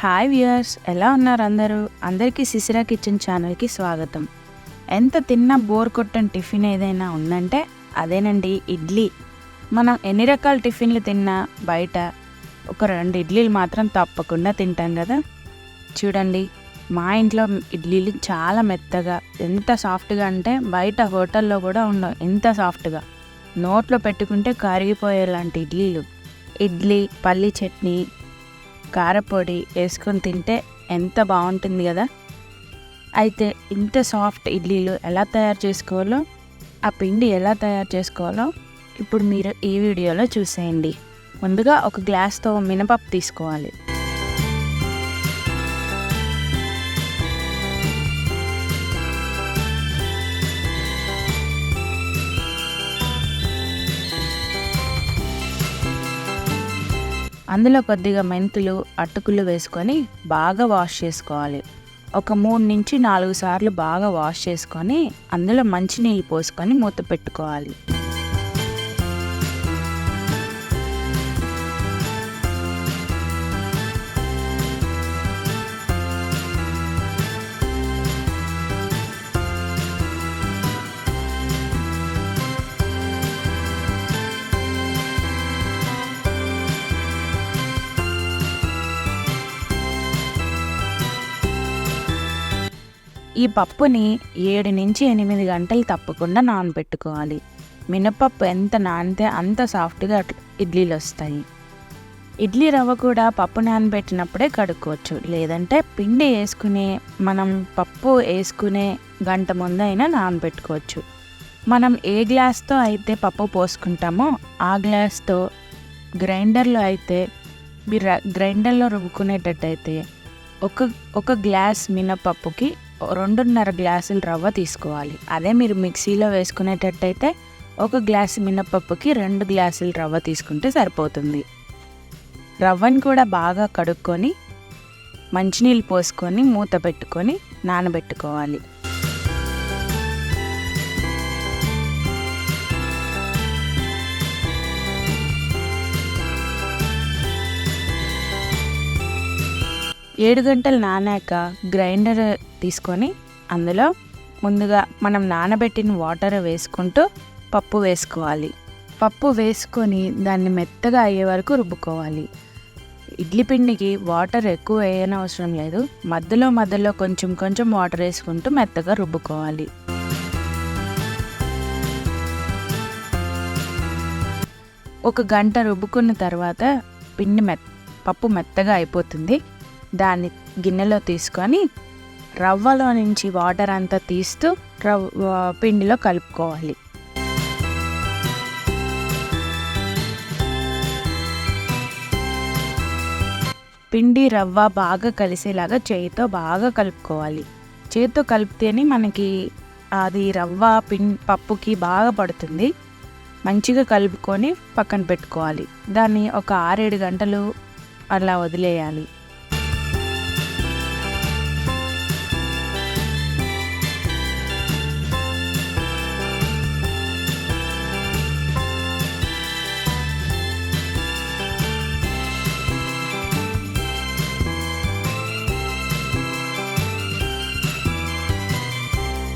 Hi viewers, ఎలా ఉన్నారు అందరూ? అందరికీ శిశిర కిచెన్ ఛానల్కి స్వాగతం. ఎంత తిన్నా బోర్ కొట్టని టిఫిన్ ఏదైనా ఉందంటే అదేనండి ఇడ్లీ. మనం ఎన్ని రకాల టిఫిన్లు తిన్నా బయట ఒక 2 ఇడ్లీలు మాత్రం తప్పకుండా తింటాం కదా. చూడండి, మా ఇంట్లో ఇడ్లీలు చాలా మెత్తగా, ఎంత సాఫ్ట్గా అంటే బయట హోటల్లో కూడా ఉండవు ఎంత సాఫ్ట్గా. నోట్లో పెట్టుకుంటే కరిగిపోయేలాంటి ఇడ్లీలు. ఇడ్లీ, పల్లి చట్నీ, కారపొడి వేసుకొని తింటే ఎంత బాగుంటుంది కదా. అయితే ఇంత సాఫ్ట్ ఇడ్లీలు ఎలా తయారు చేసుకోవాలో, ఆ పిండి ఎలా తయారు చేసుకోవాలో ఇప్పుడు మీరు ఈ వీడియోలో చూసేయండి. ముందుగా ఒక గ్లాస్తో మినపప్పు తీసుకోవాలి. అందులో కొద్దిగా మెంతులు, అటుకులు వేసుకొని బాగా వాష్ చేసుకోవాలి. ఒక 3 నుంచి 4 సార్లు బాగా వాష్ చేసుకొని అందులో మంచినీళ్ళు పోసుకొని మూత పెట్టుకోవాలి. ఈ పప్పుని 7 నుంచి 8 గంటలు తప్పకుండా నానబెట్టుకోవాలి. మినపప్పు ఎంత నానితే అంత సాఫ్ట్గా ఇడ్లీలు వస్తాయి. ఇడ్లీ రవ్వ కూడా పప్పు నానబెట్టినప్పుడే కడుక్కోవచ్చు, లేదంటే పిండి వేసుకునే మనం పప్పు వేసుకునే గంట ముందైనా నానబెట్టుకోవచ్చు. మనం ఏ గ్లాస్తో అయితే పప్పు పోసుకుంటామో ఆ గ్లాస్తో గ్రైండర్లో అయితే మీరు గ్రైండర్లో రుబ్బుకునేటట్టయితే ఒక గ్లాస్ మినపప్పుకి 2.5 గ్లాసులు రవ్వ తీసుకోవాలి. అదే మీరు మిక్సీలో వేసుకునేటట్టయితే 1 గ్లాసు మినపప్పుకి 2 గ్లాసులు రవ్వ తీసుకుంటే సరిపోతుంది. రవ్వని కూడా బాగా కడుక్కొని మంచినీళ్ళు పోసుకొని మూత పెట్టుకొని నానబెట్టుకోవాలి. ఏడు గంటలు నానాక గ్రైండర్ తీసుకొని అందులో ముందుగా మనం నానబెట్టిన వాటర్ వేసుకుంటూ పప్పు వేసుకోవాలి. పప్పు వేసుకొని దాన్ని మెత్తగా అయ్యే వరకు రుబ్బుకోవాలి. ఇడ్లీ పిండికి వాటర్ ఎక్కువ వేయనవసరం లేదు, మధ్యలో కొంచెం వాటర్ వేసుకుంటూ మెత్తగా రుబ్బుకోవాలి. ఒక గంట రుబ్బుకున్న తర్వాత పప్పు మెత్తగా అయిపోతుంది. దాన్ని గిన్నెలో తీసుకొని రవ్వలో నుంచి వాటర్ అంతా తీస్తూ పిండిలో కలుపుకోవాలి. పిండి రవ్వ బాగా కలిసేలాగా చేతితో బాగా కలుపుకోవాలి. చేతితో కలిపితేనే మనకి అది రవ్వ పప్పుకి బాగా పడుతుంది. మంచిగా కలుపుకొని పక్కన పెట్టుకోవాలి. దాన్ని ఒక 6-7 గంటలు అలా వదిలేయాలి.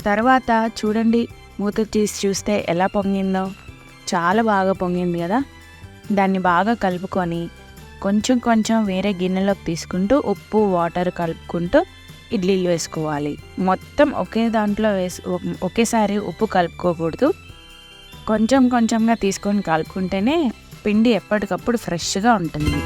తర్వాత చూడండి, మూత తీసి చూస్తే ఎలా పొంగిందో, చాలా బాగా పొంగింది కదా. దాన్ని బాగా కలుపుకొని కొంచెం వేరే గిన్నెలోకి తీసుకుంటూ ఉప్పు, వాటర్ కలుపుకుంటూ ఇడ్లీలు వేసుకోవాలి. మొత్తం ఒకే దాంట్లో ఒకేసారి ఉప్పు కలుపుకోకూడదు. కొంచెంగా తీసుకొని కలుపుకుంటేనే పిండి ఎప్పటికప్పుడు ఫ్రెష్గా ఉంటుంది.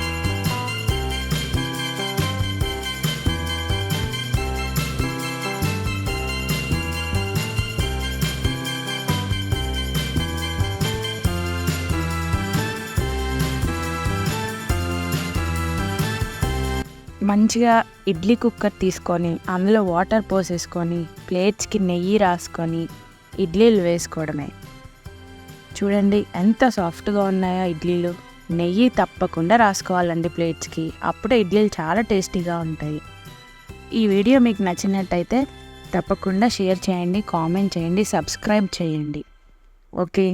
మంచిగా ఇడ్లీ కుక్కర్ తీసుకొని అందులో వాటర్ పోసేసుకొని ప్లేట్స్కి నెయ్యి రాసుకొని ఇడ్లీలు వేసుకోవడమే. చూడండి ఎంత సాఫ్ట్గా ఉన్నాయో ఇడ్లీలు. నెయ్యి తప్పకుండా రాసుకోవాలండి ప్లేట్స్కి, అప్పుడే ఇడ్లీలు చాలా టేస్టీగా ఉంటాయి. ఈ వీడియో మీకు నచ్చినట్టయితే తప్పకుండా షేర్ చేయండి, కామెంట్ చేయండి, సబ్స్క్రైబ్ చేయండి. ఓకే.